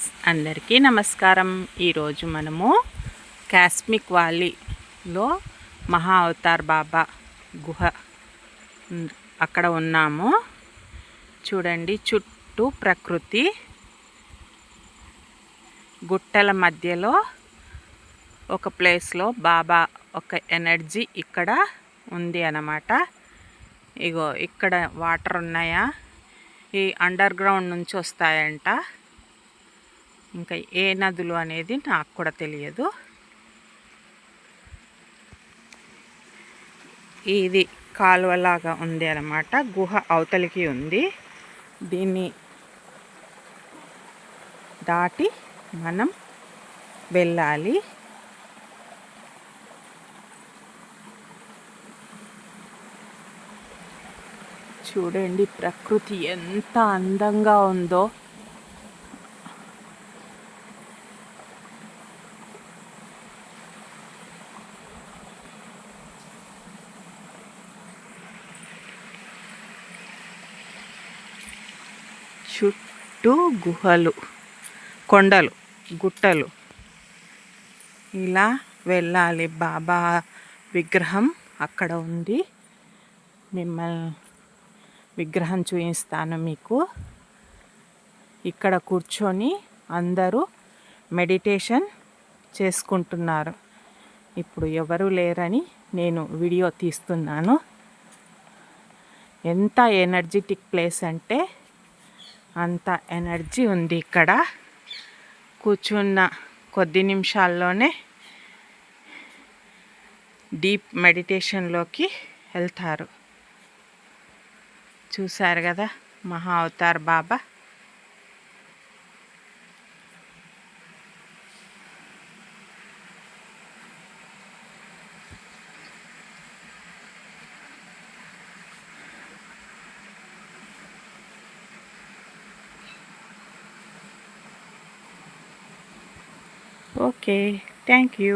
Friends, అందరికీ నమస్కారం. ఈరోజు మనము కాస్మిక్ వ్యాలీలో మహా అవతార్ బాబా గుహ అక్కడ ఉన్నాము. చూడండి, చుట్టూ ప్రకృతి, గుట్టల మధ్యలో ఒక ప్లేస్లో బాబా ఒక ఎనర్జీ ఇక్కడ ఉంది అన్నమాట. ఇగో ఇక్కడ వాటర్ ఉన్నాయా, ఈ అండర్ గ్రౌండ్ నుంచి వస్తాయంట. ఇంకా ఏ నదులు అనేది నాకు కూడా తెలియదు. ఇది కాలువలాగా ఉంది అన్నమాట. గుహ అవతలికి ఉంది. దీన్ని దాటి మనం వెళ్ళాలి. చూడండి, ప్రకృతి ఎంత అందంగా ఉందో. చుట్టూ గుహలు, కొండలు, గుట్టలు. ఇలా వెళ్ళాలి. బాబా విగ్రహం అక్కడ ఉంది. మిమ్మల్ని విగ్రహం చూపిస్తాను మీకు. ఇక్కడ కూర్చొని అందరూ మెడిటేషన్ చేసుకుంటున్నారు. ఇప్పుడు ఎవరు లేరని నేను వీడియో తీస్తున్నాను. ఎంత ఎనర్జెటిక్ ప్లేస్ అంటే అంత ఎనర్జీ ఉంది ఇక్కడ. కూర్చున్న కొద్ది నిమిషాల్లోనే డీప్ మెడిటేషన్లోకి వెళ్తారు. చూశారు కదా, మహా Avatar Baba. Okay, thank you.